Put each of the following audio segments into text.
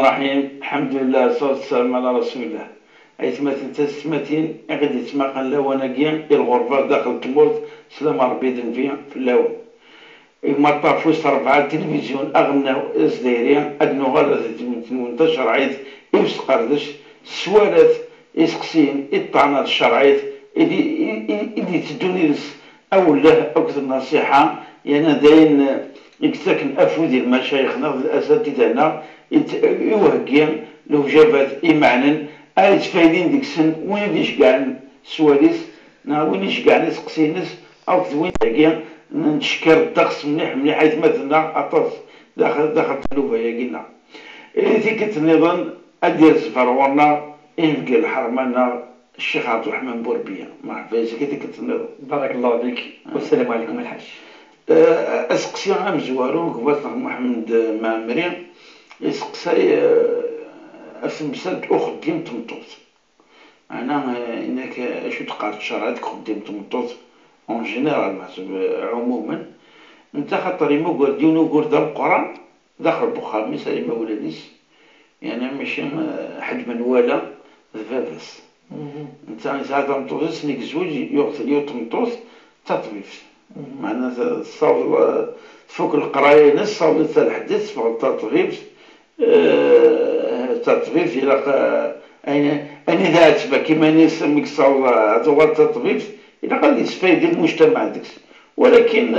الرحيم. الحمد لله والصلاة والسلام على رسول الله. أيتمثل تسمتين غادي تسمع لوانا كيان الغرفة داخل تموت سلام ربي ذن فيها في اللون. إما طافوس ربعة التلفزيون أغنى إزديريا أدنو غالة منتشر عيد إبس قردش سوالات إسقسين إطعنا الشرعيت إدي تدوني أوله أكثر نصيحة يعني داين يكتاكن أفودي المشايخنا الأساتذة يوهقين لو جابت إيمانا أي تفايدين ديك السن وين ديش كاع سواليس وين ديش كاع نسقسينس أو وين كاع نشكر الطقس مليح حيث مثلنا عطاس داخل تلوفة يا قلنا إذا كنت نظن أدير سفرونا إنفقي الحرمانة الشيخ عبد الرحمن بوربية مع فايزة كنت نظن. بارك الله فيك والسلام عليكم الحاج. أسقسي عام زوارون كباطنا محمد معمري يسقسي أسمسد أخدم تمطوط أنا إنك شو تقارد شرعتك خدم تمطوط اون جينيرال عموما انت خاطر يما قرديونو قرد القران داخل بخامي سليمة ولاديس يعني ماشي حد من ولا ذبابس انت ساعات تمطوط سنيك زوج يوتمطوط تطبيف معناتها الصوت فوق القرايه نص صوت تاع الحديث فوق التطبيف تطبيف الى أنا ذات كيما نسميك صوت التطبيف إذا قد يستفيد المجتمع ديك ولكن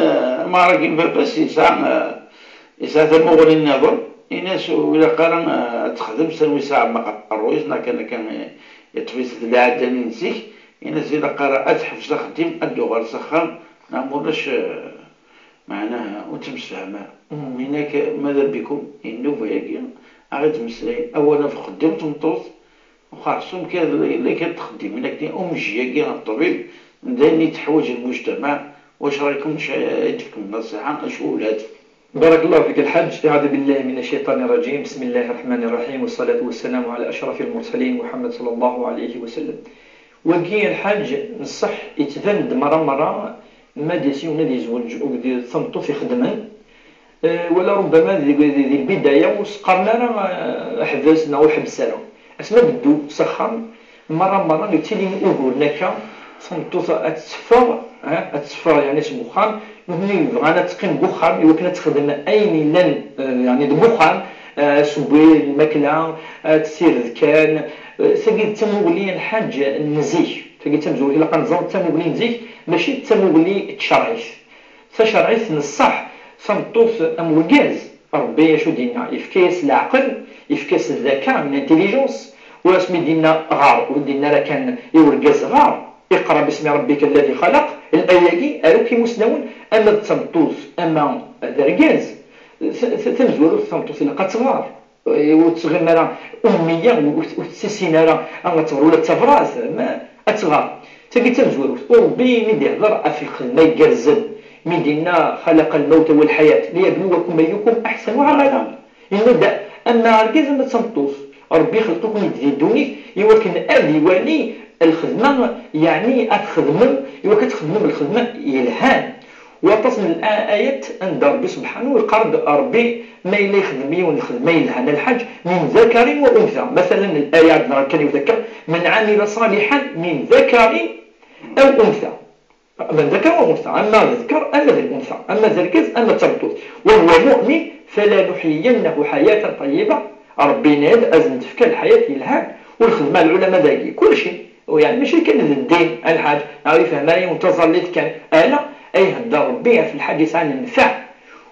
ما راكي بس يساعد المغري النظر الناس إلا قال تخدم سنوي ساعة ما قرويش كان يتفيس العادة نسيك الناس إلا قال أتحفظ تخدم أدو غير سخان نعمرش معناها وتمسفهمها هناك ماذا بكم إنو فياكي أغيد مسلي أولا في خدمت مطوط وخاصهم اللي كتخدم لكن أمجي كاع الطبيب داني تحوج المجتمع واش رايكم يدفكم النصيحة اش ولاد. بارك الله فيك الحاج. أعوذ بالله من الشيطان الرجيم. بسم الله الرحمن الرحيم والصلاة والسلام على أشرف المرسلين محمد صلى الله عليه وسلم. وكي الحاج نصح يتفند مرة ما ديسيونا دي زوج ودي ثمطو في خدمة ولا ربما ذي البداية وسقرنا حبسنا وحبسنا اسما بدو سخن مرة يتلي أقول لك صمتوط أتسفر يعني سبوخان نهني بغانا تقيم بوخان يوكنا تخدم أين لن يعني بوخان سبوي الماكلة تسير ذكان ساقي تموغلي الحاج النزيح ساقي تمزولي لقا نظام تموغلي نزيح ماشي تموغلي تشرعيث تشرعيث نصح صمتوط أموغاز ربي شو دينا يفكيس العقل يفكيس الذكاء من الانتيليجونس واسمي دينا غار ودينا راه كان يورقاز غار اقرأ باسم ربك الذي خلق الآية أروكي مسنون أما التمطوس أما الرجاز تنزول التمطوس إلى قتغار وتغمر أمية وتسيسينا أما تغرول التفراز ما أتغار تجي تنزول وربي مدي هضر أفيق ما يقرزن مدينا خلق الموت والحياة ليبلوكم أيكم أحسن عملا ينبدأ أما الرجاز أما التمطوس ربي خلقكم يديدوني يوكن أديواني الخدمة يعني أتخدمم كتخدمم الخدمة يلهان وتصل الآيات أن ربي سبحانه ويقرض ربي ما إلا يخدم الخدمة يلهان الحج من ذكر وأنثى مثلا الآية عندنا كان يذكر من عمل صالحا من ذكر أو أنثى من ذكر وأنثى أما الذكر أما الأنثى أما الذكر أما التردد وهو مؤمن فلا نحيينه حياة طيبة ربي ناد أزمت في الحياة يلهان والخدمة العلماء داقي كل شيء ويعني ماشي كان الدين الحاج نعرف هنايا متظلت كان أنا أي هدى ربي في الحديث عن النفع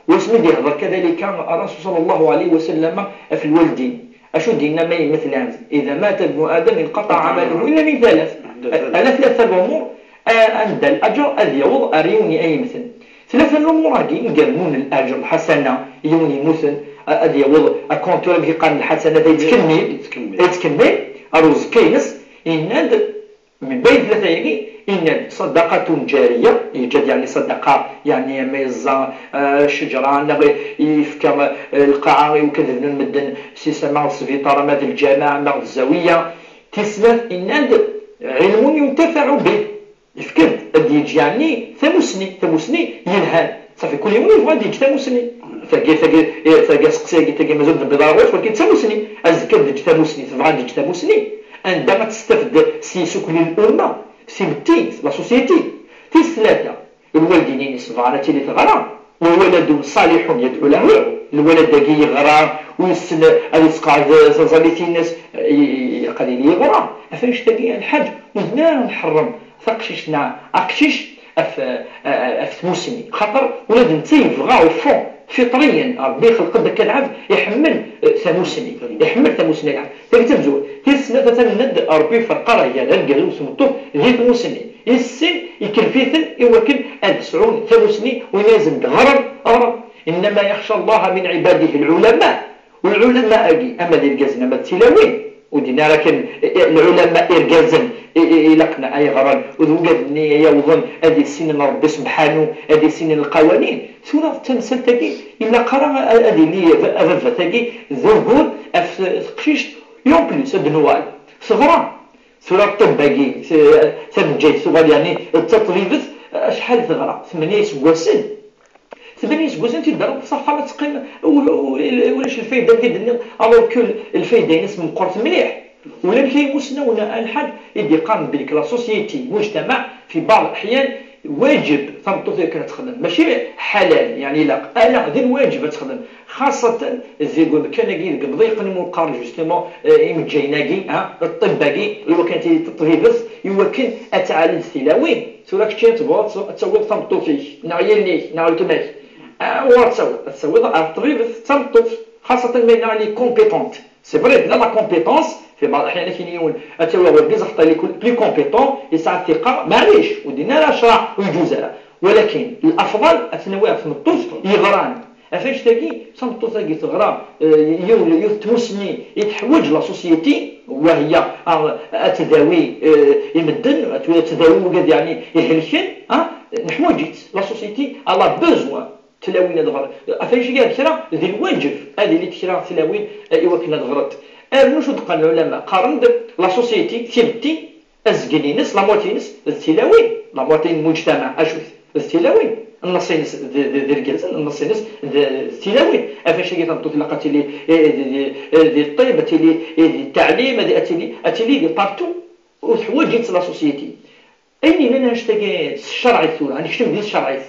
واسمي دي هضر كذلك الرسول صلى الله عليه وسلم في الوالدين أشو دينا ما مثل هذا إذا مات ابن آدم انقطع عمله إلا من ثلاث أنا ثلاثة الأمور عند الأجر أذ يوض أريوني أي مثل ثلاثة الأمور هذه يقرمون الأجر الحسنة يوني مثل أذ يوض أكونتور بقان الحسنة يتكمل أروز كينس إن من بين ثلاثة يعني إن صدقة جارية يوجد يعني صدقة يعني ميزة شجرة يفكر القاعة وكذا المدن سيسمع سفيطار ماد الجامع مع الزاوية تسلف إن علم ينتفع به يفكر أديج يعني ثمسني ينهان صافي كل يوم يبغى يديج ثمسني تاقي سقسي تاقي مازال بضاغوش ولكن تموسني أزكى دج تموسني تبغى دج تموسني عندما تستفد سيسوك للأمة سيبتي لا سوسيتي تيس ثلاثة الوالدين يصبغانا تيلي تغرى وولد صالح يدعو له الولد داكي يغرى ويسن هذا يسقع زاليتي الناس قليل يغرى عفاش تاقي الحاج وزنا نحرم ثقشيشنا عكشيش اف موسمي خاطر ولاد نتي بغاو فون فطريا ربي خلق داك العبد يحمل ثموسني يحمل ثموسني العبد تاك تمزول تيسنا تتند ربي فرقرا يا القلو سمطو ذي ثموسني السن يكلفيثن يوكل أدسعون ثموسني وينازل غرب إنما يخشى الله من عباده العلماء والعلماء أما ذي الجزنا ما تلاوين ودينا لكن العلماء إرجازا يلقنا أي غرض وذوقات النية يوظن هذه السنين ربي سبحانه هذه السنين القوانين سورة تمثل تاكي إلا قرأ هذه اللي أذفة تاكي ذوقون قشيش يوم بليس الدنوال صغران سورة الطباقي ثمجيت سورة يعني التطريبت شحال ثغرة 8 سواسن 8 سواسن تدار بصفحة ما تقيم ولاش الفايدة كيدني ألو كل الفايدة ينسم قرط مليح ولا كيموسنا ولا الحاج يدي قام بلك لا سوسيتي مجتمع في بعض الأحيان واجب تنطط كانت تخدم ماشي حلال يعني لا ذي الواجب تخدم خاصة زي يقول كان كي بضيق المقارن جوستومون يمجيناكي الطباكي اللي كانت تطريبس يمكن اتعالج الثلاوين سوراك تشي تبغى تسوي تنطط فيه نعيلني نعاودك تسوي الطريبس تنطط خاصة ما نعلي كومبيتونت سي فري لا لا كومبيتونس في بعض الأحيان كينيون أتوا بزاف طالي بلي كومبيتون يسعى الثقة معليش ودينا لا شرع ويجوز لها ولكن الأفضل أتنوع في الطفل يغران أفاش تاكي صمتو تاكي تغرى يتمسني يتحوج لا سوسيتي وهي التداوي يمدن التداوي وقد يعني يهلكن نحوجت لا سوسيتي على بوزوان تلاوين دغر أفاش قال كرا ذي الواجب هذه اللي تكرا تلاوين يوكلنا دغرت نوش دقا العلماء قارن لا سوسيتي ثبتي أزقلينس لا موتينس التلاوين لا موتين المجتمع أشوف التلاوين النصينس ذي الجزن النصينس التلاوين أفاش قال تنطط لقات لي ذي الطيب أتلي التعليم أتلي ذي بارتو وحوجت لا سوسيتي أين لنا نشتاق الشرعي الثورة نكتب ذي الشرعي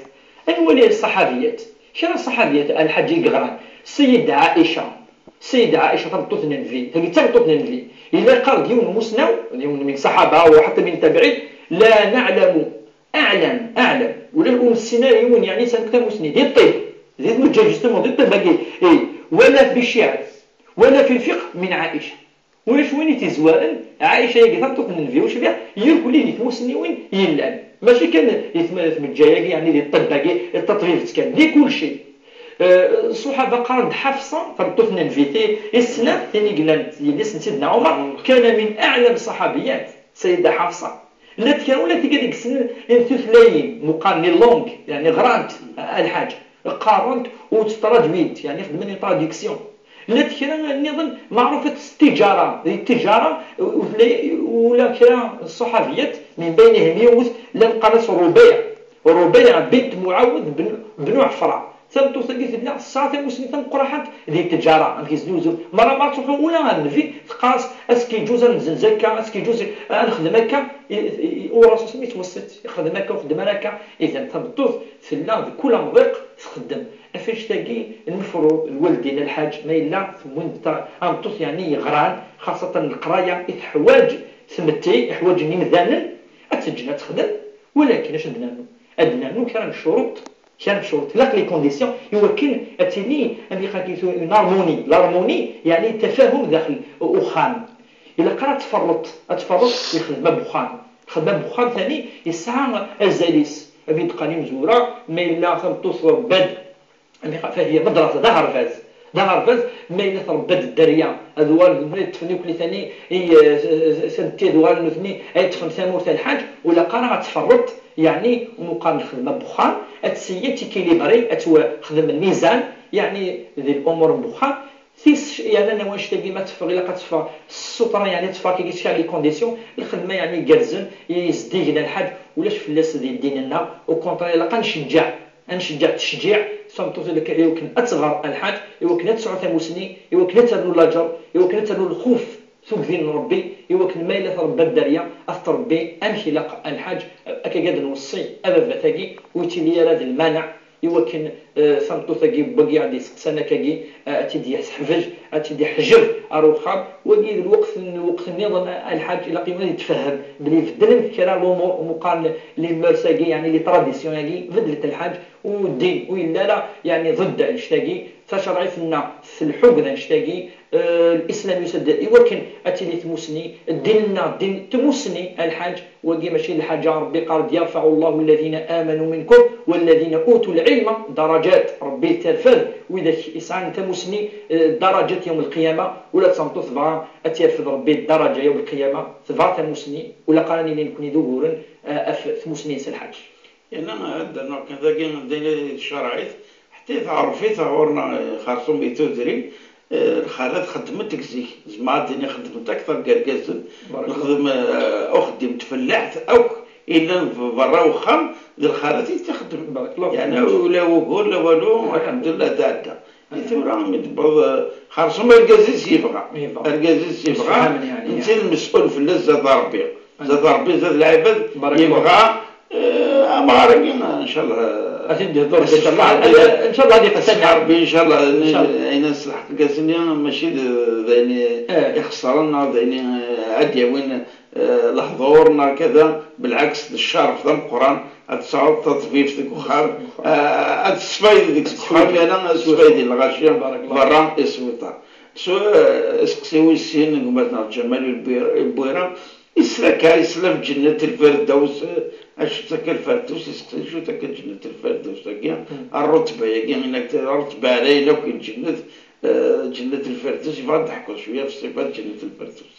أنولي الصحابيات كان الصحابيات الحاج يقران السيدة عائشة تبطث ننفي تبطث ننفي إذا قال ديون مسنو ديون من صحابة وحتى من تابعين لا نعلم أعلم ولا الأم السيناريون يعني سنكتب مسني دي الطيب دي المجال جسمه دي الطيب ولا في الشعر ولا في الفقه من عائشة ولا شوين تزوال عائشة يقطع ننفي وش بها يقول لي تمسني وين يلان ماشي كان يتمجايا يعني دي الطباقي التطريف كان دي كل شيء الصحابة قارد حفصة تبطث ننفيتي السلام ثاني قلنا يلسن سيدنا عمر كان من أعلم الصحابيات سيدة حفصة لا كان ولا تقدر يقسن ثلاثين مقارن لونج يعني غرانت الحاج قارنت وتتراجميت يعني خدمني تراديكسيون لا كان نظن معروفة التجارة ولا كان الصحابيات من بينهم يوث لنقرص ربيع بنت معوذ بن عفرة ثم تثقيت بنا الساعة المسلمة قرحت ذي التجارة أنك زنوزو مرة ما تروحوا ولا نفي تقاس أسكي جوز نزلزلكا أسكي جوز نخدمك وراسو سميت توسط يخدمك وخدمك إذا تبطوث ثلا كل مضيق تخدم أفاش تاقي المفروض الوالدين الحاج ما إلا ثمون أمطوث يعني غران خاصة القراية إحواج ثمتي إحواج نمذانا أتجنا تخدم ولكن اش أدنانو كان الشروط لا لي كونديسيون يمكن اتني ان يخاكيتو لارموني يعني التفاهم داخل اخان الا قرات تفرط يخدم بخان ثاني يسعى الزاليس بيت قليم زوره ما الا توصل بد فهي مدرسه ظهر فاز ما الا تربد الدريه هذوال تفني كل ثاني سنتي دوال نثني تفهم ثمور الحاج ولا قرا تفرط يعني مقارنة الخدمة بخان أتسيا تيكيليبري خدم الميزان يعني ذي الأمور بخان ثيس يعني أنا واش تلقي ما تفرق إلا كتفرق السطرة يعني تفرق كي تشعل لي كونديسيون الخدمة يعني جالزن يزديجنا الحاج ولاش فلاس ديال ديننا وكونطري إلا نشجع تشجيع صمتوت لك يمكن أتصغر الحاج يمكن أتسعى ثموسني يمكن أتنو الأجر يمكن أتنو الخوف ثم ذين ربي يمكن ما إلى رب الدريا أثر ربي أمشي لق الحاج أكيد نوصي أبا فتاقي ويتيلي هذا المانع يمكن صمتو ثقي بقي عندي سنة كاقي أتدي حفج أتدي حجر أروخام وقيد الوقت النظام الحاج إلى قيمة يتفهم بلي فدلن كرا الأمور ومقارنة لمرساقي يعني لي تراديسيونالي فدلت الحاج والدين وإلا لا يعني ضد نشتاقي تشرعي في الحب نشتاقي الإسلام يسد ولكن أتلي تموسني ديننا دين تموسني الحاج وقي ماشي الحاجة ربي قال يرفع الله الذين آمنوا منكم والذين أوتوا العلم درجات ربي ترفض وإذا إنسان تموسني درجات يوم القيامة ولا تصمتو ثبا أترفض ربي الدرجة يوم القيامة ثبا تموسني ولا قالني لين كوني ظهورا تموسني الحاج يعني أنا عندنا كذا كان دين الشرعي حتى تعرفي ثورنا خاصهم بيتودري الخالات خدمتك زيك زعما الدنيا خدمت اكثر كركازن نخدم اخدم تفلحت او الا برا وخام ديال الخالات تخدم يعني ولا وقول لا والو الحمد لله تعدى ثورة خاصهم الكازيس يبغى الكازيس يبغى انت المسؤول في الله زاد ربي زاد ربي زاد العباد يبغى مغاربين ان شاء الله أكيد دور إن شاء الله إن شاء الله هذه قصة ربي إن شاء الله أنا صلحت الكاسنيا ماشي ذاني يخسرنا ذاني عادي وين الحضورنا كذا بالعكس الشرف ذا القرآن أتصعد تطفيف ذيك وخام أتصفيد ذيك وخام أنا أتصفيد الغاشية برا اسمه سو اسكسيوي السين قمتنا جمال البويرة إسلام جنة الفردوس اش تاك الفردوس شو تاك جنة الفردوس تاك الرتبة يعني انك الرتبة علينا وكاين جنة الفردوس يبغى نضحكوا شوية في صفات جنة الفردوس.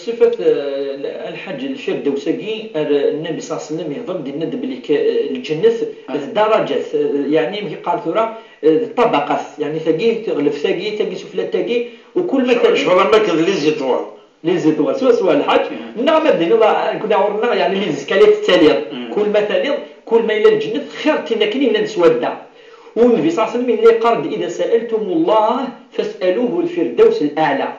صفة الحج الفردوس النبي صلى الله عليه وسلم يهضر ديالنا بلي الجنة درجات يعني كي قال ثورة طبقات يعني ثقي تغلف ثقي سفلى ثقي وكل ما شغل ما كان ليزي طوال لي زيتوال سوا الحج نعم الدنيا كنا عورنا يعني لي زكاليات التالية كل ما تاليض كل ما إلى الجنة خير تنكني نسودا والنبي صلى الله عليه وسلم اللي قرد إذا سألتم الله فاسألوه الفردوس الأعلى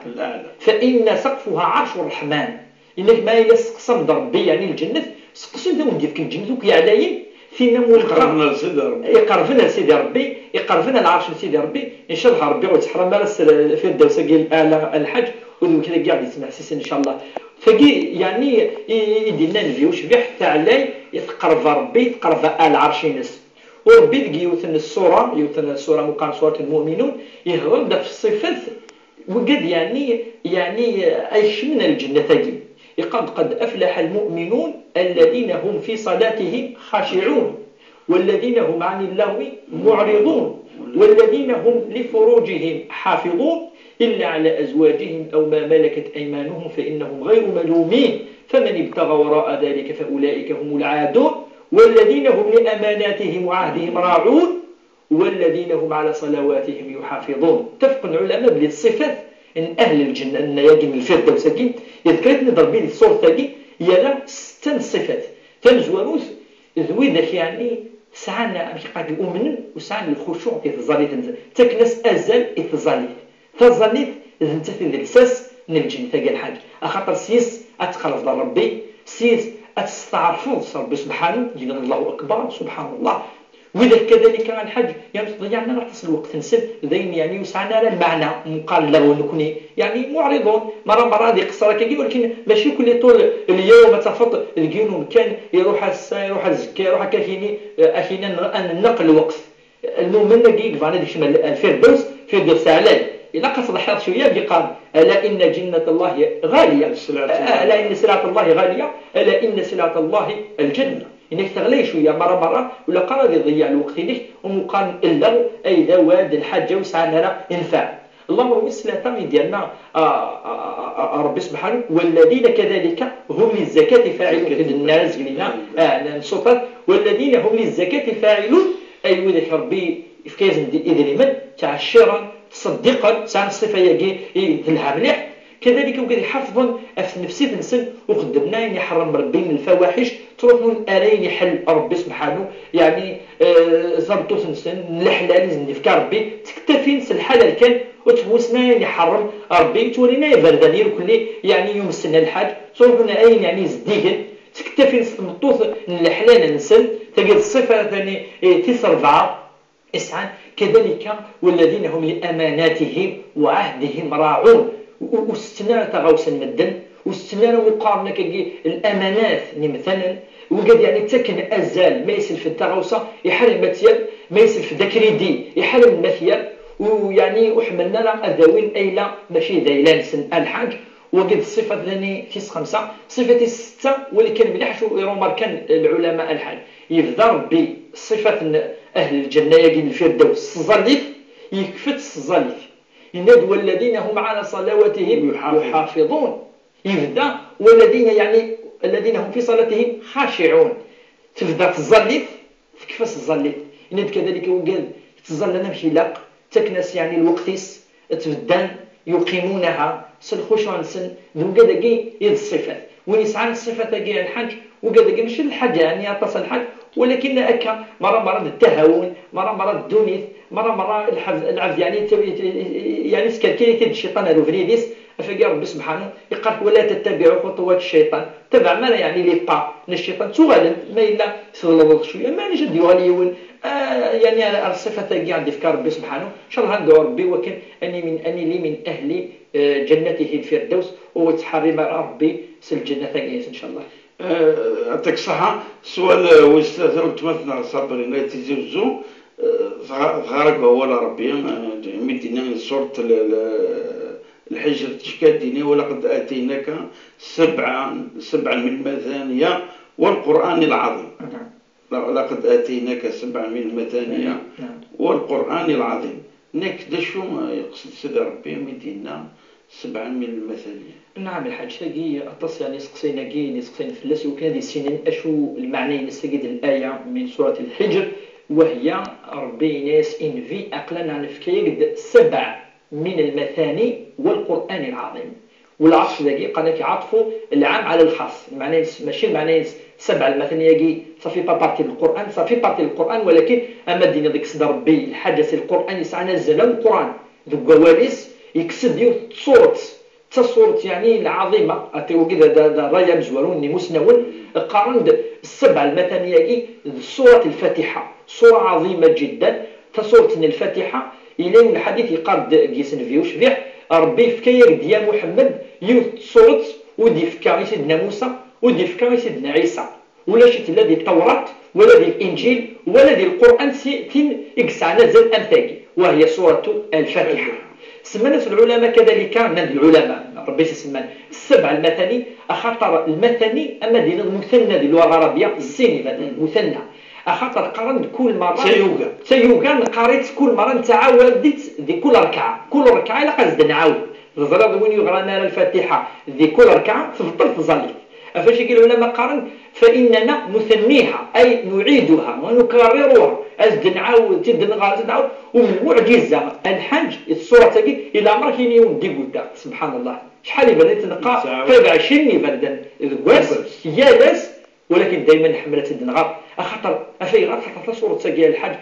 فإن سقفها عرش الرحمن إنك ما إلا سقسم ربي يعني الجنة سقسم ذا وندير في الجنة وكي عليين فينا يقربنا لسيدي ربي يقربنا لسيدي ربي يقربنا العرش لسيدي ربي إن شاء الله ربي وتحرم الفردوس الأعلى الحج وذو كذا قاعد يسمع سيسن إن شاء الله فقي يعني يدينا نفيوش بيه حتى علي يتقرب ربي يتقرب العرش نس وربي ذي يوثن السورة مقام سورة المؤمنون يهرب في الصفات وقد يعني أيش من الجنة ثقي قد أفلح المؤمنون الذين هم في صلاتهم خاشعون والذين هم عن اللغو معرضون والذين هم لفروجهم حافظون إلا على أزواجهم أو ما ملكت أيمانهم فإنهم غير ملومين فمن ابتغى وراء ذلك فأولئك هم العادون والذين هم لأماناتهم وعهدهم راعون والذين هم على صلواتهم يحافظون اتفق العلماء بلي الصفات إن أهل الجنة أن يجن الفردوس يذكرت نضرب به الصورة تاقي يلا 6 صفات تنزوروث ذويدك يعني سعنا مش قاعد يؤمن وسعنا الخشوع يتظلي تنزل تكنس أزل يتظلي تظليت إذا انت في الأساس من الجن تاقي الحاج أخاطر سيس أتخلف ربي سيس أتستعرفون ربي سبحانه جينا الله أكبر سبحان الله وإذا كذلك الحج يعني ضيعنا راح تصل وقت نسب ذين يعني وسعنا على المعنى مقال له ونكوني يعني معرضون مرة هذه قصة كي ولكن ماشي كل طول اليوم تفط الجنون كان يروح الزكاة يروح كاهيني أحيانا نقل الوقت المؤمن نجيك فانا ديك شمال الفردوس عليه إذا قصد حياة شوية بيقال ألا إن جنة الله غالية ألا إن سلعة الله غالية ألا إن سلعة الله الجنة إنك تغلي شوية مرة ولا قرر يضيع الوقت لك ومقارن إلا أي ذواد الحاجة وسعنا ينفع اللهم السلام ديالنا ربي سبحانه والذين كذلك هم للزكاة فاعلون الناس قلنا نصوت والذين هم للزكاة فاعلون أي وذاك ربي إفكاز إذا من تعشرا صدقا سعن الصفة يجي يدلها مليح كذلك وقد يحفظون في نفسي نسن وخدمنا يعني حرم ربي من الفواحش تروحون ارين يحل ربي سبحانه يعني زبطوا نسن الحلال زنفك ربي تكتفي نسن الحلال كان وتبوسنا يعني حرم ربي تورينا يفردانير كل يعني يمسنا الحاج تروحون ارين يعني زديقن تكتفي نسن مطوث الحلال نسن تجد الصفه ثاني تسربعه اسعى كذلك والذين هم لاماناتهم وعهدهم راعون واستنى تغوص المدن واستنى مقارنه الامانات مثلا وقد يعني تكن ازال ما يسلف التغوصه يحرم متيال ما يسلف ذكريدي يحرم المثيال ويعني وحملنا لا ادوين ايلا ماشي دايلان سن الحاج وقد الصفه ثاني تيس خمسه صفه السته ولكن مليح شو يرومر كان العلماء الحاج يفضل بصفه اهل الجنه يجي الفردوس الظليف يكفت الظليف ينادوا والذين هم على صلواتهم يحافظون يبدا والذين يعني الذين هم في صلاتهم خاشعون تبدا تظلف تكفس الظليف يناد كذلك وقال تظل نمشي لاق تكنس يعني الوقتيس تبدان يقيمونها سلخوشون سن ذو قدقي يد الصفات ونسعى الصفات كاع الحج وقدقي مش الحج يعني اتصل الحج ولكن أكا مرة التهاون مرة الدونيث مرة العبد يعني سكركيري تد الشيطان الوفريديس أفقى ربي سبحانه يقال ولا تتبعوا خطوات الشيطان تبع ما يعني لي با الشيطان تغالب ما إلا تغلط شوية ما نجد يغاليون يعني الصفة كاع عندي في ربي سبحانه إن شاء الله ندعو ربي وكن أني لي من أهل جنته الفردوس وتحرم ربي سل الجنة إن شاء الله. يعطيك الصحة. سؤال واستاذ وتمثلنا صابرين لا تزوزو غارق هو ربي مدينا صورة الحجر تشكاديني ولقد آتيناك سبعا من المثانية والقرآن العظيم. لقد آتيناك سبعا من المثانية والقرآن العظيم. نكدشو يقصد سيدي ربي مدينا سبعا من المثانية. نعم الحاج تاقي أطس يعني سقسينا كي سقسينا فلاسي وكان دي السنين أشو المعنى نستجد الآية من سورة الحجر وهي ربي ناس إن في أقلنا نفكيد 7 من المثاني والقرآن العظيم والعطف ذاكي قال عطفوا العام على الخاص المعنى ماشي المعنى 7 المثاني يجي صافي با بارتي القرآن صافي بارتي القرآن ولكن أما دينا ديك صدر ربي الحاجة سي القرآن يسعى نزل القرآن ذو قواليس يكسد يوث صورة تصورت يعني العظيمة أتيو كذا دا رايا مزوروني مسنون قارند 7 المثانية سورة الفاتحة سورة عظيمة جدا تصورت الفاتحة إلى الحديث يقاد جيسن فيوش فيح ربي فكير ديا محمد يوث صورت ودي فكا سيدنا موسى ودي فكا سيدنا عيسى ولا شيء لا دي التوراة ولا دي الإنجيل ولا دي القرآن سيتين إكسع نزل أمثاقي وهي سورة الفاتحة. سمنا العلماء كذلك من العلماء ربي سمنا 7 المثاني أخاطر المثاني أما دين المثنى دي اللغة العربية الصيني مثنى أخاطر قرنت كل مرة سيوغان قريت كل مرة نتعاودت ذي كل ركعة إلا قصد نعاود الظلام وين يغرانا الفاتحة ذي كل ركعة تفضل تظلي أفاش يقول العلماء قارن فإننا نثنيها أي نعيدها ونكررها أزد نعاود تد نعاود ومن معجزة الحج الصورة تجي إلى أمر كيني وندي قدا سبحان الله شحال بدات نقا فوق 20 فردا واس يالاس ولكن دائما حملت الدنغار أخطر أفي غير خطر صورة تجي الحج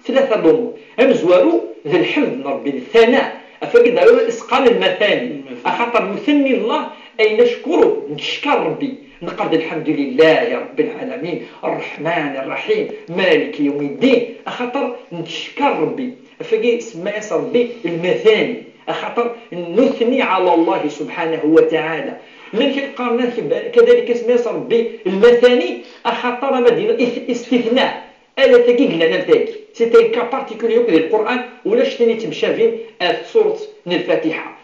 3 الأمور أمزوارو ذي الحمد ربي الثناء أفقد إسقال المثاني أخطر مثني الله أي نشكره نشكر ربي نقول الحمد لله رب العالمين الرحمن الرحيم مالك يوم الدين أخطر نشكر ربي فقي اسمع ربي المثاني أخطر نثني على الله سبحانه وتعالى من قارنا كذلك اسمع ربي المثاني أخطر مدينة استثناء ألا تقيق لنا نتاكي سيتي كا بارتيكوليو في القرآن ولا شتني تمشافين سورة الفاتحة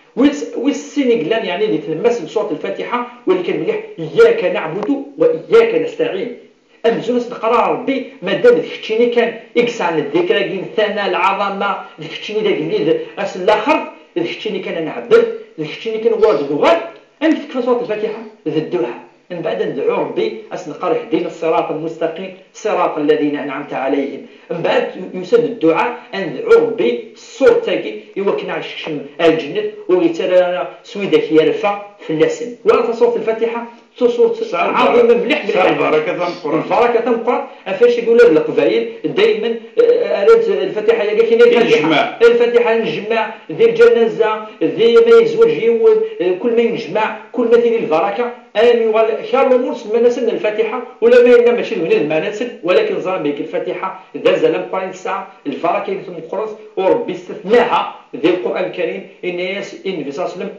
والسينيغلان يعني اللي تلمس بسورة الفاتحة ولكن مليح إياك نعبد وإياك نستعين أمزونس نقرا ربي مادام ذكرتيني كان إكسان الذكرى كين ثنا العظمة ذكرتيني داك اللي أس الآخر ذكرتيني كان نعبد ذكرتيني كان وارد بغال أم تكفى سورة الفاتحة ذدوها من بعد ندعو ربي أسنقر اهدنا الصراط المستقيم صراط الذين أنعمت عليهم. من بعد يسد الدعاء ندعو ربي الصور تاكي يوكنا عشم الجنة ويترى سويدك يرفع في اللسن. ولا تصور الفاتحة تصور عظيمة مليح البركة القرآن البركة القرآن. أفاش يقول القبائل دائما الفاتحة يا كاين الفاتحة نجمع ذي الجنازة ذي ما يزوج يود كل ما ينجمع كل ما ذي البركة آمي خير مرس ما نسن الفاتحة ولا ما ينام ماشي من ما نسن ولكن زرب بك الفاتحة ذا زلم قرآن الساعة البركة يثم القرص وربي استثناها ذي القرآن الكريم الناس النبي صلى الله عليه وسلم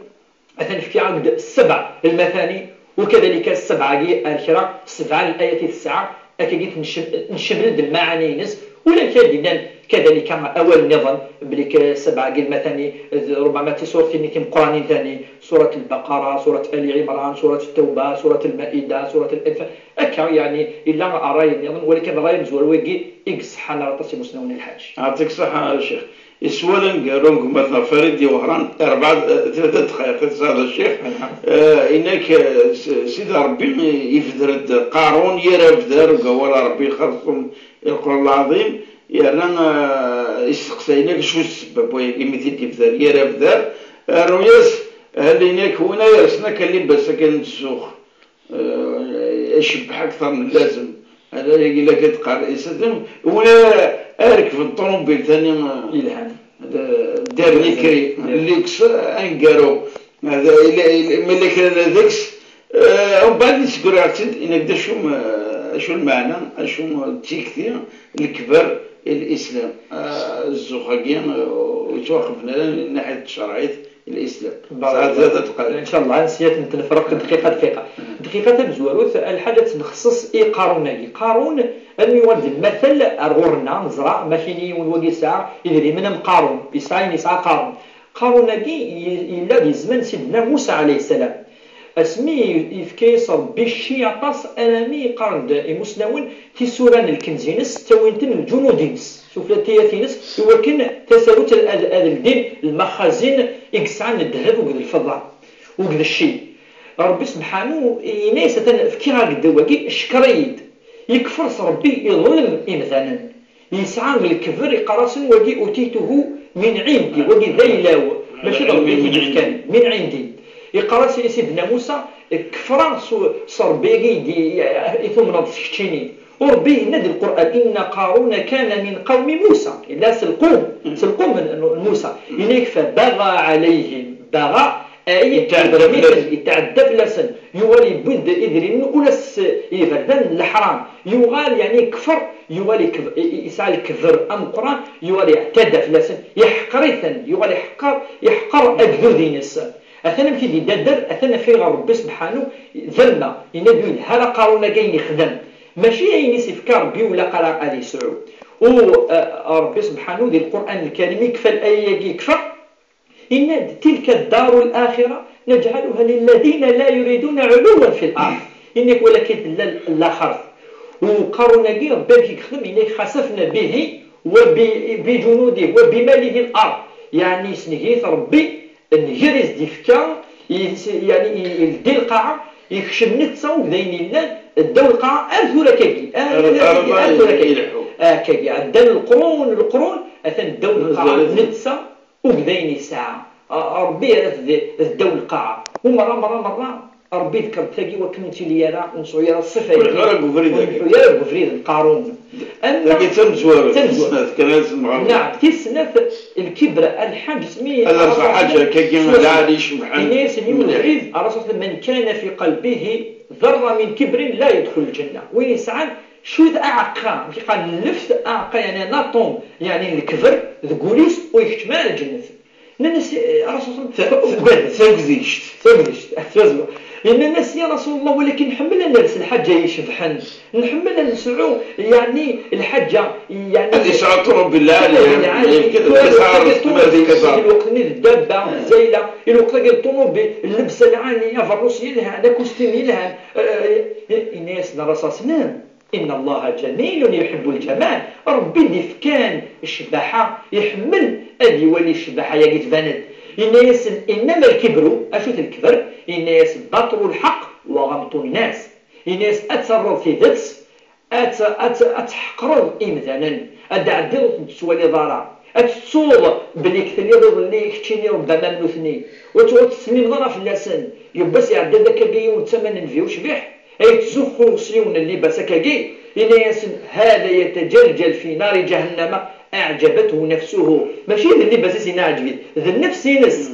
أثنى في عقد السبع المثاني وكذلك السبعة الأخرى 7 الآيات 9 أكيد نشمل المعاني نس ولا كذلك أول نظام بلك 7 المثاني ربما سورة نتيم قرآن ثاني سورة البقرة سورة آل عمران سورة التوبة سورة المائدة سورة الأنفال أكا يعني إلا أراي النظام ولكن راي مزور ويجي إكس حنا رطسي مسنون الحاج. يعطيك الصحة يا شيخ. يسولا قالوا لكم مثلا فريد وهران 3 دقائق هذا الشيخ إنك سيد ربي يفدرد قارون يرفدر وقال ربي يخلصهم القرآن العظيم يعني يستقسينك شو السبب ويجي مثل يفدر يرفدر رؤيس هل إنك هنا يرسنا كلي بس كان السوق يشبح أكثر من اللازم هذا يجي لك تقرأ يستلم ولا أركب الطوموبيل ثاني إلهام دار ليكري ليكس انقرو هذا ملي كان ذاكس وبعد نسكر عتد انك دا شو المعنى شو التيكتي الكبر الاسلام الزخاقين وتوقفنا ناحيه شرعيه الاسلام ان شاء الله نسيت نتفرق دقيقه بزواروث الحاجه نخصص قارون الميولد المثل أرغورنا نزرع ماشيني ونوقي ساعة يدري من قارون يسعى قارون إلا في زمن سيدنا موسى عليه السلام اسمي يفكيس ربي الشياطاس ألمي قارن مسنون تسوران الكنزينس توينتن الجنودينس شوف التياتينس ولكن تساوت الدين المخازن يقسعن الذهب وقد الفضة وقد الشيء ربي سبحانه يناس تفكيرها قد واقي الشكريد يكفر ربي يظلم مثلا يسعى من الكفر يقرصن وقي أوتيته من عندي وقي ذيلاو ماشي ربي كان من عندي يقرص سيدنا موسى كفر صربي ثم نضسكتيني وربي ند القرآن إن قارون كان من قوم موسى لا سلقوم من موسى إليك فبغى عليهم بغى يتعدى بلسن يوالي بد إذرين ولس يفردن الحرام يوال يعني كفر يوالي يسعى الكفر أم قرآن يوالي اعتدى بلسن يحقريثن يوالي يحقر أجذذينس أثنى مكيدي ددر أثنى في ربي سبحانه ذلنا ينبي هذا قارون جاي يخدم ماشي أي يفكر بي ولا قرأ عليه سعود وربي سبحانه ذي القرآن الكريم يكفى الآية يكفر إن تلك الدار الآخرة نجعلها للذين لا يريدون علوا في الأرض إنك ولكن لا خرف وقارون جي ربي يخدم إنك خسفنا به وبجنوده وبماله الأرض يعني سنجيث ربي الجريز ديفكا يعني يدي القاعة يخشم نتسا وذين الله الدول القاعة أرثو كاكي كاكي عدل القرون أثن الدول القاعة نتسا وذين ساعة ربي الدول القاعة ومرة ربي ذكر تلاقي وكنتي لي راه نسوي راه الصفه يا غفريد القارون اما تمزور نعم تسنه الكبر الحاج سميه هذا حاجه كيما العريش بحال الناس يوعد الرسول من كان في قلبه ذره من كبر لا يدخل الجنه وين يسعى شو اعقا مش قال نفس اعقا يعني ناطون يعني الكبر ذكوليس ويحتمل الجنه الناس الرسول ثقزيشت لأن الناس يا رسول الله ولكن نحمل الناس الحجة يشبحن نحمل نسعو يعني الحجة يعني هذه سعطرهم بالله يعني كذا الوقت الدابة الزيلة الوقت يطلب اللبسة العالية فالروسية لها أنا كوستيمي لها الناس نرصاصنا إن الله جميل يحب الجمال ربي دفكان الشباحة يحمل أدي ولي الشباحة يجي تبند الناس إنما الكبر أشوت الكبر الناس بطروا الحق وغمطوا الناس أتصرف في ذاتس أتحقرض إمثالا أدعدل تسوالي ضارع أتصوض بلي كثني ضد اللي كتشيني ربما منوثني وتسمي ضرا في اللسان يبس يعدل ذاك الجيون ثمن فيه وشبيح أي تزخو سيون اللي بسكاكي هذا يتجلجل في نار جهنم أعجبته نفسه ماشي اللي بس ينعجبي ذا النفس ينس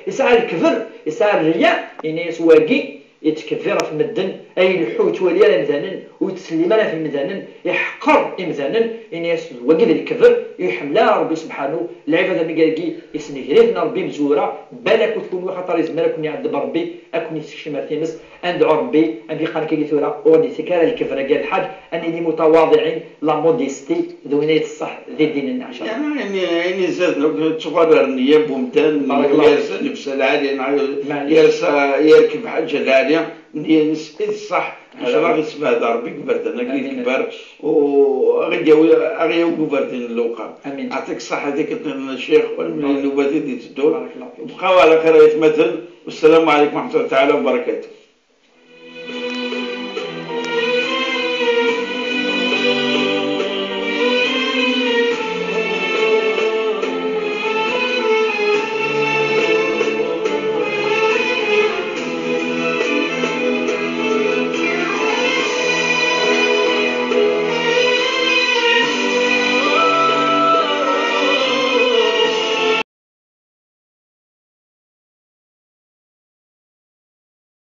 يسعى الكفر يسعى الرياء ينس واقي يتكفر في المدن أي الحوت وليا مثلا ويتسلمنا في المدن يحقر مثلا ينس واقي الكفر يحملها ربي سبحانه العبادة ميقاكي يسنجريتنا ربي مزورة بالك وتكون خطر يزمر كون يعذب ربي أكون يستشمر تيمس أندعو ربي أن يقال كي ثورة وني سكارة الكفر قال الحاج أنني متواضعين لا موديستي ذونية الصح ذي الدين النعشر يعني زاد لو تصغر النية بومتان يرسى نفس العالية يرسى يركب حاجة العالية نسيت الصح عشان اسمه هذا ربي كبرت أنا قلت كبر وغيا وقبرتين اللوقا أعطيك الصحة هذيك الشيخ والمن النوبات دي تدور بقاو على خير يتمثل والسلام عليكم ورحمة الله تعالى وبركاته.